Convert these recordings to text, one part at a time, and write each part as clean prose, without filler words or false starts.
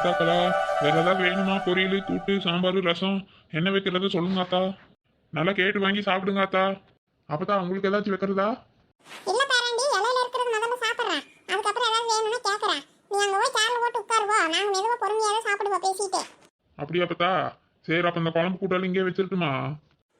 அத்தாக்களா, வேற ஏதாவது வேணுமா? பொரியல், கூட்டு, சாம்பார், ரசம் என்ன வைக்கிறது சொல்லுங்க அத்தா. நல்லா கேட்டு வாங்கி சாப்பிடுங்க அத்தா. அப்பதான் உங்களுக்கு ஏதாச்சும் வைக்கிறதா? இல்ல பேரண்டி, இலையில இருக்கிறது முதல்ல சாப்பிடுறேன். அதுக்கப்புறம் ஏதாவது வேணும்னா கேட்கறேன். நீ அங்க போய் சேர்ல போட்டு உட்காருவோ, நாங்க மெதுவா பொறுமையாவே சாப்பிடுவோம் பேசிட்டு. அப்படியா பத்தா? சரி, அப்ப இந்த குழம்பு கூட்டாலும் இங்கே வச்சிருட்டுமா?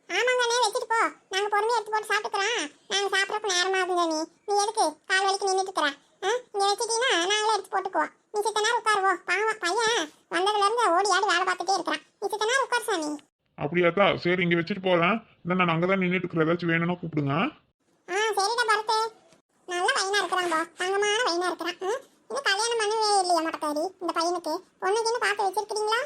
ஆமாங்கண்ணே, வச்சுட்டு போ. நாங்க பொறுமையா எடுத்து போட்டு சாப்பிட்டுக்கிறோம். நாங்க சாப்பிடறதுக்கு நேரமாகுங்க. நீ எதுக்கு கால் வலிக்கு நின்றுட்டு இருக்கிற? இங்க வச்சுட்டீங்கன்னா நாங்களே எடுத்து போட்டுக்குவோம். நீ சித்த நேரம் உட்காருவோ. பாவம் பையன் வந்ததுல இருந்து ஓடி ஆடி வேலை பார்த்துட்டே இருக்கிறான். நீ சித்த நேரம் உட்கார் சாமி. அப்படியாத்தா? சரி, இங்க வச்சுட்டு போறேன். இந்த நான் அங்கதான் நின்றுட்டு இருக்கிற, ஏதாச்சும் வேணும்னா கூப்பிடுங்க. சரிடா பரத்து. நல்ல பையனா இருக்கிறான் போ, தங்கமான பையனா இருக்கிறான். இன்னும் கல்யாணம் பண்ணவே இல்லையா மட்டக்காரி இந்த பையனுக்கு? பொண்ணுக்குன்னு பார்த்து வச்சிருக்கீங்களா?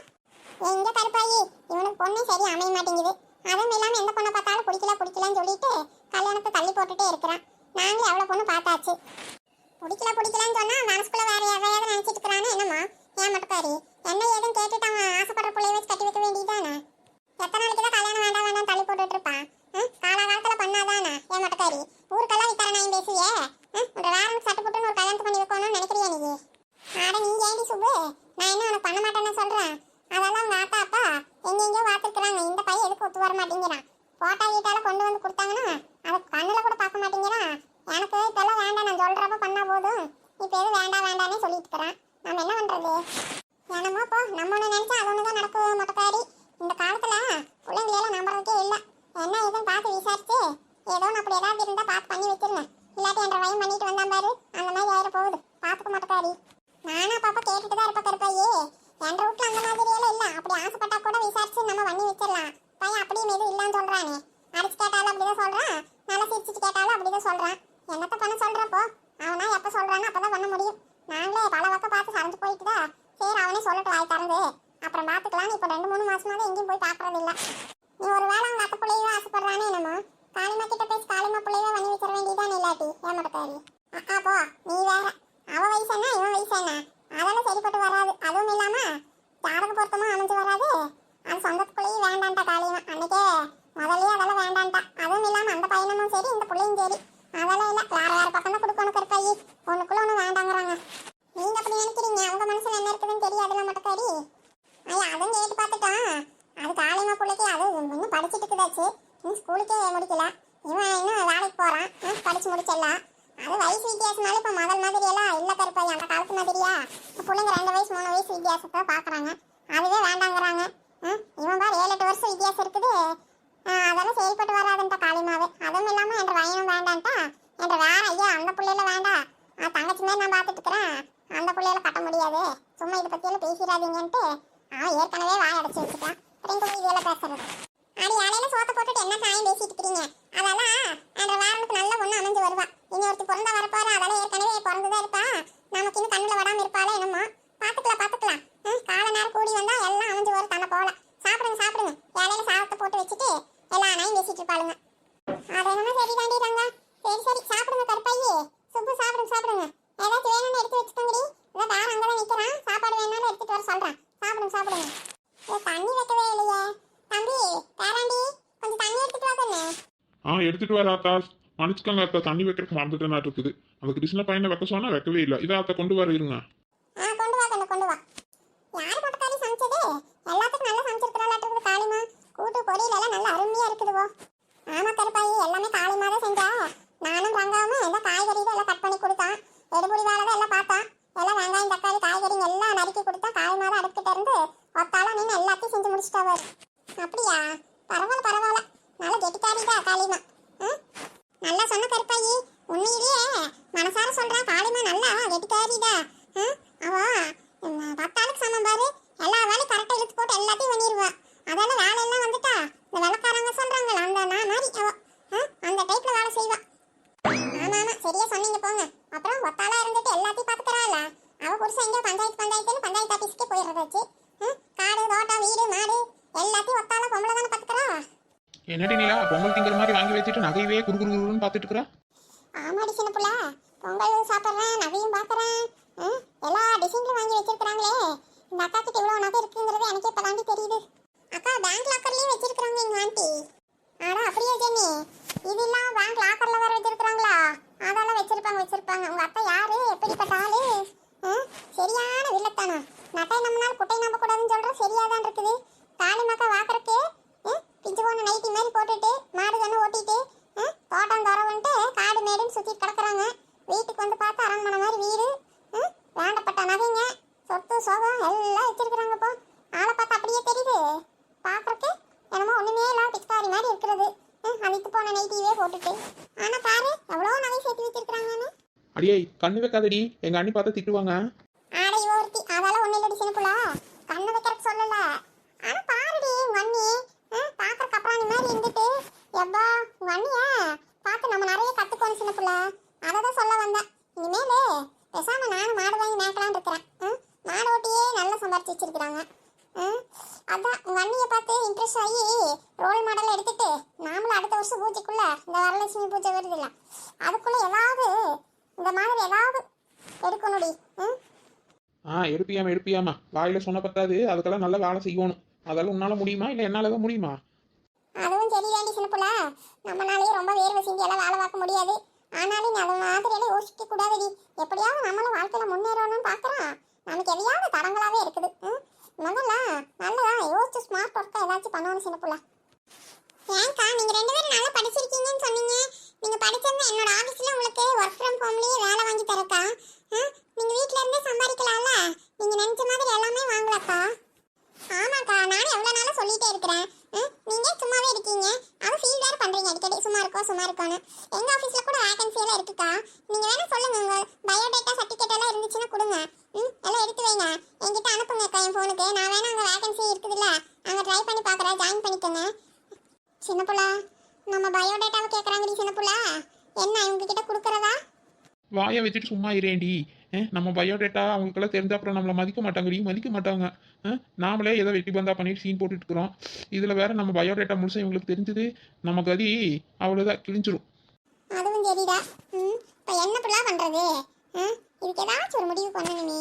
எங்க கருப்பாயி, இவனுக்கு பொண்ணு சரி அமைய மாட்டேங்குது. அதுவும் இல்லாம எந்த பொண்ணை பார்த்தாலும் பிடிக்கலன்னு சொல்லிட்டு கல்யாணத்தை தள்ளி போட்டுட்டே இருக்கிறான். நாங்களே எவ்வளவு பொண்ணு பார்த்தாச்சு. பிடிக்கலன்னு சொன்னா மனசுக்குள்ள வேற எதையாவது நினைச்சிட்டு இருக்கிறானே என்னமா? ஏன் மட்டக்காரி, என்ன ஏதுன்னு கேட்டுட்டு அவன் ஆசைப்படுற பிள்ளைய வச்சு கட்டி வைக்க வேண்டியதானே? எத்தனை நாளைக்கு தான் கல்யாணம் வேண்டாம் தள்ளி போட்டுட்டு இருப்பான்? காலகாலத்துல பண்ணாதானே? ஏன் மட்டக்காரி, ஊருக்கெல்லாம் வித்தர நான் பேசுவியே? ஒரு வேறனுக்கு சட்டு போட்டுன்னு ஒரு கல்யாணத்தை பண்ணி வைக்கணும்னு நினைக்கிறியா நீ? ஆட நீங்க ஏண்டி சுப்பு, நான் என்ன உனக்கு பண்ண மாட்டேன்னு சொல்றேன். அதெல்லாம் உங்க ஆத்தா அப்பா எங்கெங்கயோ பார்த்துருக்குறாங்க. இந்த பையன் எதுக்கு ஒத்து வர மாட்டேங்கிறான்? போட்டா வீட்டால கொண்டு வந்து கொடுத்தாங்கன்னா அதை கண்ணுல கூட பார்க்க மாட்டேங்கிறான். எனக்கு இப்பெல்லாம் வேண்டாம், நான் சொல்றப்ப பண்ணா போதும். இப்ப எது வேண்டானே சொல்லிட்டு இருக்கிறான். நம்ம என்ன பண்றது? என்னமோ போ, நம்ம ஒண்ணு நினைச்சா அது ஒண்ணுதான் நடக்கும் மட்டக்காரி. இந்த காலத்துல பிள்ளைங்களையெல்லாம் நம்புறதுக்கே இல்ல. என்ன ஏதுன்னு பார்த்து விசாரிச்சு ஏதோ அப்படி ஏதாவது இருந்தா பார்த்து பண்ணி வச்சிருங்க. இல்லாட்டி என்ற வயம் பண்ணிட்டு வந்தான் பாரு, அந்த மாதிரி ஆயிர போகுது. பார்த்துக்க மாட்டக்காரி. நானும் அப்பப்ப கேட்டுட்டு தான் இருப்ப கருப்பாயே. என்ற வீட்டுல அந்த மாதிரி எல்லாம் இல்ல. அப்படி ஆசைப்பட்டா கூட விசாரிச்சு நம்ம பண்ணி வச்சிடலாம். பையன் அப்படியும் எதுவும் இல்லன்னு சொல்றானே. அடிச்சு கேட்டாலும் அப்படிதான் சொல்றான், நல்லா சிரிச்சிட்டு கேட்டாலும் அப்படிதான் சொல்றான். என்னத்த பண்ண சொல்றப்போ? அவனா எப்ப சொல்றானோ அப்பதான் பண்ண முடியும். நாங்களே பல பக்கம் பார்த்து சரைஞ்சு போயிட்டுதா. சரி அவனே சொல்லட்டு வாய் திறந்து அப்புறம் பாத்துக்கலாம். இப்ப 2-3 மாசமா தான் எங்கேயும் போய் பாக்குறது இல்ல. நீ ஒரு வேளை அவங்க அத்தை பிள்ளையவே ஆசைப்படுறானே என்னமோ, காளிமா கிட்ட பேசி காளிமா பிள்ளையவே பண்ணி வச்சிட வேண்டியதானே. இல்லாட்டி ஏமாட்டாரு அக்கா போ. நீ வேற, அவ வயசு என்ன இவன் வயசு என்ன, அதெல்லாம் சரிப்பட்டு வராது. அதுவும் இல்லாம ஜாதக பொருத்தமும் அமைஞ்சு வராது. அது சொந்தத்துக்குள்ளேயும் வேண்டான்ட்டா காளிமா. அன்னைக்கே முதல்லயே அதெல்லாம் வேண்டான்ட்டா. அதுவும் இல்லாம அந்த பையனமும் சரி இந்த பிள்ளையும் சரி அதெல்லாம் இல்ல. வேற பக்கம் தான் கொடுக்கணும் கருப்பாயி. ஒண்ணுக்குள்ள ஒண்ணு வேண்டாங்கிறாங்க. நீங்க அப்படி நினைக்கிறீங்க, அவங்க மனசுல என்ன இருக்குதுன்னு தெரியாதுல மட்டக்காரி. ஐயா அதுவும் கேட்டு பார்த்துட்டான். அது காளிமா பிள்ளைக்கு அது இன்னும் படிச்சுட்டு இருக்குதாச்சு. இன்னும் ஸ்கூலுக்கே முடிக்கல. இவன் இன்னும் வேலைக்கு போறான், படிச்சு முடிச்சிடலாம். அது வயசு வித்தியாசம்னால இப்ப முதல் மாதிரி எல்லாம் இல்ல கருப்பாய். அந்த காலத்து மாதிரியா பிள்ளைங்க 2 வயசு 3 வயசு வித்தியாசத்தை பாக்குறாங்க. அதுவே வேண்டாங்கிறாங்க. இவன் பாரு 7-8 வருஷம் வித்தியாசம் இருக்குது. அதெல்லாம் செயல்பட்டு வராதுன்ட்டா காளிமாவே. அதுவும் இல்லாம என்ற வயனும் வேண்டான்ட்டா. என்ற வேற ஐயா அந்த பிள்ளைல வேண்டாம், தங்கச்சி மாதிரி நான் பாத்துட்டு இருக்கிறேன், அந்த பிள்ளையில கட்ட முடியாது, சும்மா இதை பத்தியெல்லாம் பேசிடாதீங்கன்ட்டு அவன் ஏற்கனவே வாய் அடைச்சு வச்சுட்டான். ரெண்டு போய் இதெல்லாம் பேசுறது. அடி இலையில சோத்த போட்டுட்டு என்ன சாயம் பேசிட்டு இருக்கிறீங்க? அதெல்லாம் என்ற வேறனுக்கு நல்ல ஒண்ணு அமைஞ்சு வருவா. இன்னொருத்தி பிறந்தா வரப்போற, அதெல்லாம் ஏற்கனவே பிறந்துதான் இருப்பா. நமக்கு இன்னும் கண்ணுல வடாம இருப்பாளே என்னமோ. பாத்துக்கலாம். கால நேரம் கூடி வந்தா எல்லாம் அமைஞ்சு வரும் தன்னை போல. சாப்பிடுங்க இலையில சாதத்தை போட்டு வச்சுட்டு எல்லா நாயும் பேசிட்டு இருப்பாளுங்க. அது என்னமோ சரி தாண்டிடுறாங்க. சரி சாப்பிடுங்க கருப்பாயி. சுப்பு சாப்பிடுங்க. ஏதாச்சும் வேணும்னு எடுத்து வச்சுக்கோங்கடி. இதை வேற அங்கதான் நிக்கிறான், சாப்பாடு வேணாலும் எடுத்துட்டு வர சொல்றேன். சாப்பிடுங்க. தண்ணி வைக்கவே இல்லையே தம்பி. பேராண்டி கொஞ்சம் தண்ணி எடுத்துட்டு வாங்க. எடுத்துட்டு வர அத்தா. மன்னிச்சுக்கோங்க அத்தா, தண்ணி வைக்கிறதுக்கு மறந்துட்டேனா இருக்குது. அந்த கிருஷ்ண பையனை வைக்க சொன்னா வைக்கவே இல்லை. இதை அத்தை கொண்டு வர இருங்க. கொண்டு வா. யார் பட்டக்காரி சமைச்சது? எல்லாத்துக்கும் நல்லா சமைச்சிருக்கிறாளாட்டு காளிமா. கூட்டு பொரியல் எல்லாம் நல்லா அருமையா இருக்குதுவோ. ஆமா கருப்பாயி, எல்லாமே காளிமா தான் செஞ்சா. நானும் ரங்காவும் எல்லாம் காய்கறி எல்லாம் கட் பண்ணி கொடுத்தான். எடுபுடி வேலை தான் எல்லாம் பார்த்தா. எல்லாம் வெங்காயம் தக்காளி காய்கறிங்க எல்லாம் நறுக்கி கொடுத்தா. காளிமா தான் அடுத்துக்கிட்ட இருந்து ஒத்தாலும் நின்று எல்லாத்தையும் செஞ்சு முடிச்சிட்டாவ. அப்படியா? பரவாயில்ல. நல்ல கெட்டிக்காரிதா காளிமா. நல்லா சொன்ன கருப்பாயி. உண்மையிலேயே மனசார சொல்றா, காளிமா நல்லா கெட்டிக்காரிதா. அவ 10 ஆளுக்கு சமம் பாரு. எல்லா வேலையும் கரெக்டா இழுத்து போட்டு எல்லாத்தையும் பண்ணிடுவா. அதெல்லாம் வேலை எல்லாம் வந்துட்டா இந்த வெள்ளக்காரங்க சொல்றாங்களா அந்த நான் மாதிரி அவ அந்த டைப்ல வேலை செய்வா. ஆமா சரியா சொன்னீங்க போங்க. அப்புறம் ஒத்தாளா இருந்துட்டு எல்லாத்தையும் பாத்துக்கறாள. அவ புருஷன் எங்க பஞ்சாயத்து ஆபீஸ்க்கே போயிடுறதாச்சு. காடு தோட்டம் வீடு மாடு எல்லாத்தையும் ஒத்தாளா பொம்பளை தானே பாத்துக்கறா. என்னடி நீலா பொங்கல் திங்கிற மாதிரி வாங்கி வச்சுட்டு நகையவே குறுகுறுன்னு பாத்துட்டு இருக்கிற? ஆமாடி சின்ன புள்ள, பொங்கல் சாப்பிட்றேன், நகையும் பாக்குறேன். எல்லா டிசைன்ல வாங்கி வச்சிருக்காங்களே. இந்த அக்கா கிட்ட இவ்வளவு நகை இருக்குங்கிறது எனக்கு இப்ப தாண்டி தெரியுது. அக்கா பேங்க் லாக்கர்லயே வச்சிருக்காங்க எங்க ஆண்டி. ஆனா அப்படியே ஜெனி, இதெல்லாம் பேங்க் லாக்கர்ல வேற வச்சிருக்காங்களா? அதெல்லாம் வச்சிருப்பாங்க. உங்க அத்தை யாரு, எப்படிப்பட்ட ஆளு? சரியான வில்லத்தானா? நட்டை நம்மனால குட்டை நம்ப கூடாதுன்னு சொல்ற சரியாதான் இருக்குது. காளி மக்கா வாக்குறக்கு பிஞ்சு போன நைட்டி மாதிரி போட்டுட்டு மாடு கண்ணு ஓட்டிட்டு தோட்டம் தரவன்ட்டு காடு மேடுன்னு சுத்தி கிடக்குறாங்க. வீட்டுக்கு வந்து பார்த்தா அரண்மனை மாதிரி வீடு, வேண்டப்பட்ட நகைங்க, சொத்து சோகம் எல்லாம் வச்சிருக்கிறாங்கப்பா. ஆளை பார்த்தா அப்படியே தெரியுது. பாக்குறக்கு என்னமோ ஒண்ணுமே இல்லாம பிக்தாரி மாதிரி இருக்கிறது. அழித்து போன நைட்டியே போட்டுட்டு. ஆனா பாரு எவ்வளவு நகை சேர்த்து வச்சிருக்காங்கன்னு. அடியே கண்ணு வைக்காதடி, எங்க அண்ணி பார்த்தா திட்டுவாங்க. ஆடை ஒருத்தி அதெல்லாம் ஒண்ணு இல்லடி சின்னப்புலா, கண்ணு வைக்கிறதுக்கு சொல்லல. ஆனா பாருடி உங்க அண்ணி பாக்குறக்கு அப்புறம் மாதிரி இருந்துட்டு எப்பா உங்க அண்ணிய பார்த்து நம்ம நிறைய கத்துக்கோணும் சின்னப்புல. அததான் சொல்ல வந்தேன். இனிமேலு பேசாம நானும் மாடு வாங்கி மேய்க்கலான்னு இருக்கிறேன். மாடு ஓட்டியே நல்லா சம்பாரிச்சு வச்சிருக்கிறாங்க. அதான் உங்க அண்ணியை பார்த்து இம்ப்ரெஸ் ஆகி ரோல் மாடல் எடுத்துட்டு நாமளும் அடுத்த வருஷம் பூஜைக்குள்ள இந்த வரலட்சுமி பூஜை வருது இல்ல, அதுக்குள்ள ஏதாவது இந்த மாதிரி ஏதாவது எடுக்கணும்டி. எடுப்பியாமா வாயில சொன்ன பத்தாது, அதுக்கெல்லாம் நல்லா வேலை செய்யணும். அதெல்லாம் உன்னால முடியுமா இல்ல என்னாலதான் முடியுமா? அதுவும் சரிதாண்டி சின்னப்புல, நம்மளாலேயே ரொம்ப வேர்வை செஞ்சு எல்லாம் வேலை பார்க்க முடியாது. ஆனாலும் நீ அதை மாதிரி எல்லாம் யோசிக்க கூடாதுடி. எப்படியாவது நம்மளும் வாழ்க்கையில முன்னேறணும்னு பாக்குறோம். நமக்கு எதையாவது தடங்களாவே இருக்குது. முதல்ல நல்லதா யோசிச்சு ஸ்மார்ட் ஒர்க்கா ஏதாச்சும் பண்ணணும் சின்னப்புல. ஏன்க்கா நீங்க 2 பேரும் நல்லா படிச்சிருக்கீங்கன்னு சொன்னீங்க. நீங்க படிச்சது என்னோட ஆபீஸ்ல உங்களுக்கு ஒர்க் ஃப்ரம் ஹோம்லயே வேலை வாங்கி தரக்கா. நீங்க வீட்ல இருந்தே சம்பாதிக்கலாம்ல. நீங்க நினைச்ச மாதிரி எல்லாமே வாங்கலக்கா. ஆமாக்கா நானும் எவ்வளவு நாளா சொல்லிட்டே இருக்கிறேன். நீங்க சும்மாவே இருக்கீங்க, அது ஃபீல் வேற பண்றீங்க அடிக்கடி சும்மா இருக்கோன்னு. எங்க ஆபீஸ்ல கூட வேகன்சி எல்லாம் இருக்குக்கா. நீங்க வேணா சொல்லுங்க, உங்க பயோடேட்டா சர்டிபிகேட் எல்லாம் இருந்துச்சுன்னா கொடுங்க. எல்லாம் எடுத்து வைங்க, என்கிட்ட அனுப்புங்கக்கா என் போனுக்கு. நான் வேணா அங்க வேகன்சி இருக்குதுல்ல, அங்க ட்ரை பண்ணி பாக்குறேன், ஜாயின் பண்ணிக்கோங்க. சின்னப்புல நம்ம பயோடேட்டாவை கேக்குறாங்கடி சின்னப்புல, என்ன இவங்க கிட்ட கொடுக்கறதா? வாயை வச்சுட்டு சும்மா இரேண்டி. நம்ம பயோடேட்டா அவங்களுக்கெல்லாம் தெரிஞ்ச அப்புறம் நம்மளை மதிக்க மாட்டாங்க. நாமளே ஏதோ வெட்டி பந்தா பண்ணிட்டு சீன் போட்டுட்டு இருக்கிறோம். இதுல வேற நம்ம பயோடேட்டா முழுசா இவங்களுக்கு தெரிஞ்சது, நம்ம கதி அவ்வளவுதான், கிழிஞ்சிரும். அதுவும் சரிடா. இப்ப என்ன புள்ளா பண்றது? இதுக்கு ஏதாச்சும் ஒரு முடிவு பண்ணணும் நீ.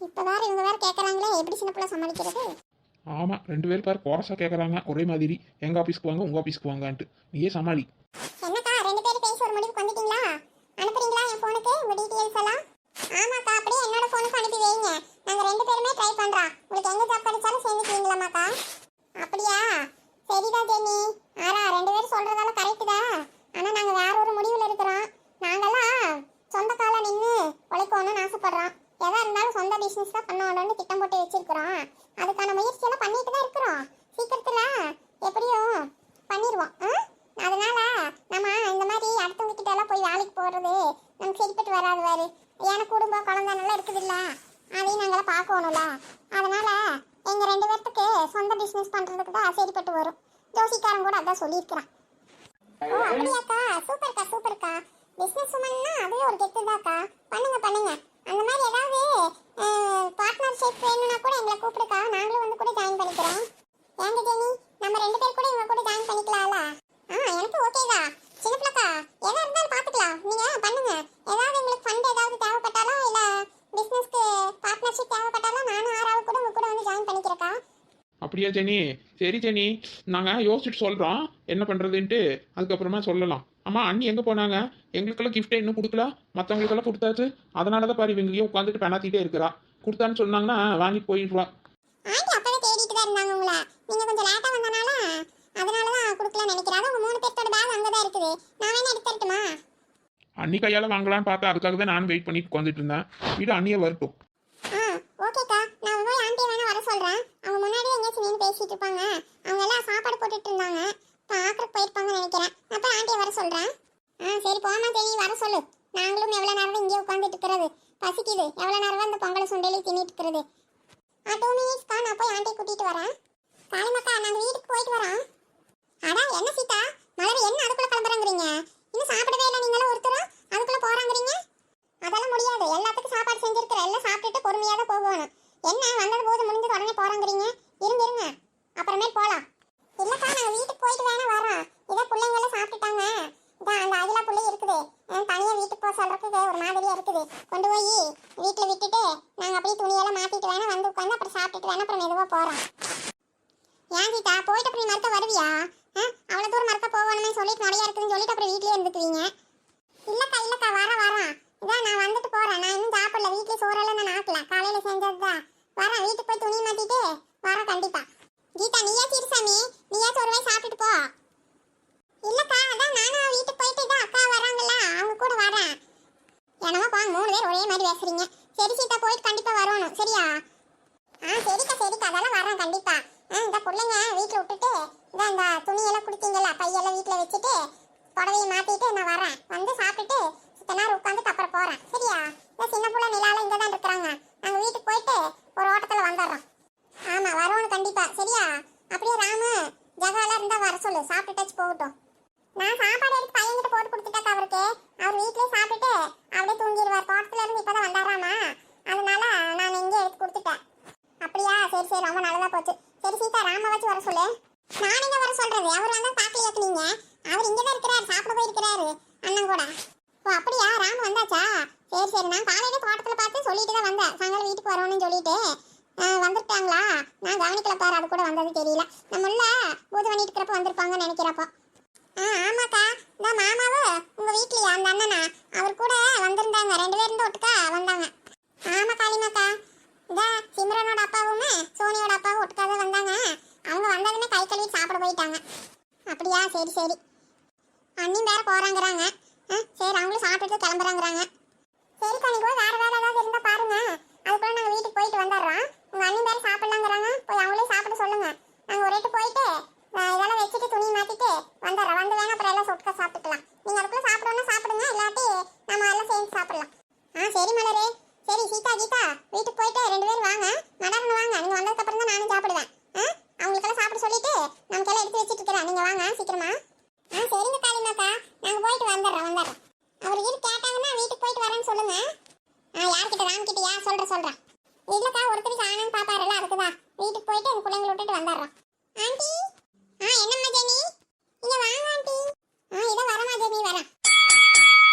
இப்ப வேற இவங்க வேற கேக்குறாங்களே, எப்படி சின்னப்புல சமாளிக்கிறது? ஆமா 2 பேர் பேர் கோரஸா கேட்கறாங்க ஒரே மாதிரி, எங்க ஆபீஸ்க்கு வாங்க உங்க ஆபீஸ்க்கு வாங்கன்ட்டு. நீயே சமாளி. என்னக்கா 2 பேரும் பேசி ஒரு முடிவுக்கு வந்துட்டீங்களா? அனுப்புறீங்களா என் போனுக்கு உங்க டீடைல்ஸ் எல்லாம்? ஆமாக்கா அப்படியே என்னோட போனுக்கு அனுப்பி வைங்க. நாங்க 2 பேருமே ட்ரை பண்றோம். உங்களுக்கு எங்க ஜாப் கிடைச்சாலும் சேர்ந்துக்குவீங்களாமாக்கா? அப்படியா? சரிடா ஜெனி. 2 பேரும் சொல்றதால கரெக்ட் தான். ஆனா நாங்க வேற ஒரு முடிவுல இருக்கிறோம். நாங்கெல்லாம் சொந்த கால நின்று உழைக்கணும்னு ஆசைப்படுறோம். எதா இருந்தாலும் சொந்த பிசினஸ் தான் பண்ணணும்னு திட்டம் போட்டு வச்சிருக்கிறோம். அதுக்கான முயற்சி எல்லாம் பண்ணிட்டு தான் இருக்கிறோம். சீக்கிரத்துல எப்படியும் பண்ணிடுவோம். அதனால நம்ம இந்த மாதிரி அடுத்தவங்க கிட்ட எல்லாம் போய் வேலைக்கு போறது நமக்கு சரிப்பட்டு வராது. வேறு ஏன்னா குடும்பம் குழந்தை நல்லா இருக்குது இல்ல, அதையும் நாங்களாம் பார்க்கணும்ல. அதனால எங்க 2 பேர்த்துக்கு சொந்த பிசினஸ் பண்றதுக்கு தான் சரிப்பட்டு வரும். ஜோசிக்காரன் கூட அதான் சொல்லியிருக்கிறான். ஓ அப்படியாக்கா, சூப்பர்க்கா. பிசினஸ் உமன்னா அதுவே ஒரு கெத்துதாக்கா. பண்ணுங்க. அந்த மாதிரி ஏதாவது பார்ட்னர்ஷிப் வேணும்னா கூட எங்களை கூப்பிடுக்கா, நாங்களும் வந்து கூட ஜாயின் பண்ணிக்கிறோம். ஏங்க ஜெனி, நம்ம 2 பேர் கூட இவங்க கூட ஜாயின் பண்ணிக்கலாம்ல? எனக்கு ஓகேதா. சின்னப்புலக்கா எதா இருந்தாலும் பார்த்துக்கலாம், நீங்க பண்ணுங்க. ஏதாவது உங்களுக்கு ஃபண்ட் ஏதாவது தேவைப்பட்டாலும் இல்ல பிசினஸ்க்கு பார்ட்னர்ஷிப் தேவைப்பட்டாலும் நானும் ஆறாவது கூட உங்க கூட வந்து ஜாயின் பண்ணிக்கிறேக்கா. அப்படியா ஜெனி? சரி ஜெனி, நாங்க யோசிச்சுட்டு சொல்றோம் என்ன பண்றதுன்ட்டு, அதுக்கப்புறமா சொல்லலாம். அம்மா அண்ணி எங்க போனாங்க? எங்களுக்கெல்லாம் கிஃப்டே இன்னும் கொடுக்கல, மற்றவங்களுக்கெல்லாம் கொடுத்தாச்சு. அதனாலதான் பாரு இவங்களையும் உட்காந்துட்டு பெணாத்திட்டே இருக்கிறா. கொடுத்தான்னு சொன்னாங்கன்னா வாங்கிட்டு போயிடுவா. ஆண்டி அப்பவே தேடிட்டு தான் இருந்தாங்க உங்களை. நீங்க கொஞ்சம் லேட்டா வந்தனால அதனாலதான் கொடுக்கலாம்னு நினைக்கிறேன். உங்க 3 பேர்த்தோட பேக் அங்கதான் இருக்குது, நான் வேணா எடுத்து தரட்டுமா? அண்ணி கையால வாங்கலான்னு பார்த்தா, அதுக்காக தான் நான் வெயிட் பண்ணிட்டு உட்காந்துட்டு இருந்தேன். வீடு அண்ணியே வரட்டும். ஓகேக்கா, நான் போய் ஆண்டி வேணா வர சொல்றேன். அவங்க முன்னாடியே எங்கேயாச்சும் நின்று பேசிட்டு இருப்பாங்க. அவங்க எல்லாம் சாப்பாடு போட்டுட்டு இருந்தாங்க, பாக்குறதுக்கு போயிருப்பாங்கன்னு நினைக்கிறேன். அப்ப ஆண்டியை வர சொல்றேன். சரி போமா தேவி, வர சொல்லு. நாங்களும் எவ்வளவு நேரம் இங்கே உட்காந்துட்டு இருக்கிறது, பசிக்குது. எவ்வளவு நேரம் இந்த பொங்கலை சுண்டையில தின்னுட்டு இருக்கிறது. 2 மினிட்ஸ்க்கா, நான் போய் ஆண்டியை கூட்டிட்டு வரேன். காளிமக்கா நாங்க வீட்டுக்கு போயிட்டு வரோம். அடா என்ன சீதா, மலர் என்ன அதுக்குள்ள கிளம்புறங்கிறீங்க? இன்னும் சாப்பிடவே இல்லை நீங்களும் ஒருத்தரும், அதுக்குள்ள போறாங்கிறீங்க? அதெல்லாம் முடியாது, எல்லாத்துக்கும் சாப்பாடு செஞ்சிருக்கிற, எல்லாம் சாப்பிட்டுட்டு பொறுமையாக தான் போகணும். என்ன வந்தது போது முடிஞ்சது உடனே போறாங்கிறீங்க? இருங்க அப்புறமேல் போலாம். இல்லக்கா நாங்க வீட்டுக்கு போயிட்டு வேணா வரோம். இதோ பிள்ளைங்க எல்லாம் சாப்பிட்டுட்டாங்க. இதான் அந்த அகிலா பிள்ளை இருக்குது, தனியா வீட்டுக்கு போக சொல்றதுக்கு ஒரு மாதிரியா இருக்குது. கொண்டு போய் வீட்டுல விட்டுட்டு நாங்க அப்படியே துணியெல்லாம் மாத்திட்டு வேணா வந்து உட்காந்து அப்புறம் சாப்பிட்டுட்டு வேணா அப்புறம் மெதுவா போறோம். ஏன் சீதா போயிட்டு அப்புறம் மறுக்க வருவியா? அவ்வளவு தூரம் மறுக்க போகணுமே சொல்லிட்டு நிறையா இருக்குதுன்னு சொல்லிட்டு அப்புறம் வீட்லயே இருந்துக்குவீங்க. இல்லக்கா வரோம். இதான் நான் வந்துட்டு போறேன். நான் இன்னும் சாப்பிடல, வீட்லயே சோறெல்லாம் நான் ஆக்கல, காலையில செஞ்சதுதான். வரேன், வீட்டுக்கு போய் துணி மாத்திட்டு வரேன் கண்டிப்பா. கீதா நீயா சிறுசாமி, நீயாச்சும் ஒரு வாய் சாப்பிட்டுட்டு போ. இல்லக்கா, அதான் நானும் வீட்டுக்கு போயிட்டு தான் அக்கா வராங்கல்ல அவங்க கூட வரேன். என்னமோ போங்க, 3 பேர் ஒரே மாதிரி பேசுறீங்க. சரி சீதா, போயிட்டு கண்டிப்பா வரணும் சரியா? சரிக்கா சரிக்கா, அதெல்லாம் வரேன் கண்டிப்பா. இந்த பிள்ளைங்க வீட்டுல விட்டுட்டு இந்த துணியெல்லாம் கொடுத்தீங்கல்ல பையெல்லாம் வீட்டுல வச்சுட்டு புடவையை மாத்திட்டு நான் வரேன். வந்து சாப்பிட்டுட்டு சித்த நேரம் உட்காந்துட்டு அப்புறம் போறேன் சரியா? இந்த சின்ன பிள்ளை நிலால இங்க தான் இருக்கிறாங்க. நாங்க வீட்டுக்கு போயிட்டு ஒரு ஓட்டத்துல வந்துடுறோம். ஆமா வரணும் கண்டிப்பா சரியா? அப்படியே ராமு ஜகாலாம் இருந்தா வர சொல்லு, சாப்பிட்டுட்டாச்சு போகட்டும். நான் சாப்பாடு எடுத்து பையன்கிட்ட போட்டு கொடுத்துட்டாக்கா அவருக்கு. அவர் வீட்லயே சாப்பிட்டுட்டு அப்படியே தூங்கிடுவார். தோட்டத்துல இருந்து இப்பதான் வந்தாராமா, அதனால நான் இங்கே எடுத்து கொடுத்துட்டேன். அப்படியா? சரி சரி, ரொம்ப நல்லதா போச்சு. சரி சீதா, ராம வச்சு வர சொல்லு. நான் எங்க வர சொல்றது? அவர் வந்தா பாக்கலையாக்கு நீங்க? அவர் இங்கதான் இருக்கிறாரு, சாப்பிட போயிருக்கிறாரு அண்ணன் கூட. ஓ அப்படியா, ராம வந்தாச்சா? சரி சரி, நான் காலையில தோட்டத்துல பார்த்து சொல்லிட்டு தான் வந்தேன், சாயங்காலம் வீட்டுக்கு வரணும்னு சொல்லிட்டு. வந்துட்டாங்களா? நான் கவனிக்கல பாரு, அது கூட வந்தது தெரியல. நம்மள பூஜை பண்ணிட்டு இருக்கிறப்ப வந்திருப்பாங்கன்னு நினைக்கிறப்போ. ஆமாக்கா, இந்த மாமாவும் உங்க வீட்லயா அந்த அண்ணனா அவர் கூட வந்திருந்தாங்க. 2 பேரும் ஒட்டுக்கா வந்தாங்க. ஆமா காளிமாக்கா, இந்த சிம்ரனோட அப்பாவும் சோனியோட அப்பாவும் ஒட்டுக்கா தான் வந்தாங்க. அவங்க வந்ததுமே கை கழுவி சாப்பிட போயிட்டாங்க. அப்படியா? சரி சரி. அண்ணி வேற போறாங்கறாங்க. சரி, அவங்களும் சாப்பிட்டுட்டு கிளம்புறாங்கறாங்க. சரி கண்ணி, கூட வேற வேலை ஏதாவது இருந்தா பாருங்க, அதுக்குள்ள நாங்க வீட்டுக்கு போயிட்டு வந்துடுறோம். உங்க அண்ணி வேற சாப்பிடலாங்கிறாங்க, போய் அவங்களே சாப்பிட சொல்லுங்க. நாங்க ஒரு ரேட்டு போயிட்டு இதெல்லாம் வச்சுட்டு துணி மாத்திட்டு வந்துடுறோம். வந்து வேணா அப்புறம் எல்லாம் சொட்டுக்கா சாப்பிட்டுக்கலாம். நீங்க அதுக்குள்ள சாப்பிடணும்னா சாப்பிடுங்க, இல்லாட்டி நம்ம எல்லாம் சேர்ந்து சாப்பிடலாம். சரி மலரே. சரி சீதா கீதா, வீட்டுக்கு போயிட்டு 2 பேரும் வாங்க, நடந்து வாங்க. நீங்க வந்ததுக்கு அப்புறம் தான் நானும் சாப்பிடுவேன். அவங்களுக்கெல்லாம் சாப்பிட சொல்லிட்டு நமக்கெல்லாம் எடுத்து வச்சுட்டு இருக்கிறேன். நீங்க வாங்க சீக்கிரமா. சரிங்க காளிமாக்கா, நாங்க போயிட்டு வந்துடுறோம். அவர் இது கேட்டாங்கன்னா வீட்டுக்கு போயிட்டு வரேன்னு சொல்லுங்க. யார்கிட்ட? ராம் கிட்டயா? சொல்றேன். இல்லக்கா, ஒருத்தருக்கு ஆனந்த் பாப்பாருல்ல, அதுக்குதான் வீட்டுக்கு போயிட்டு அந்த பிள்ளைங்களை விட்டுட்டு வந்துடுறோம்.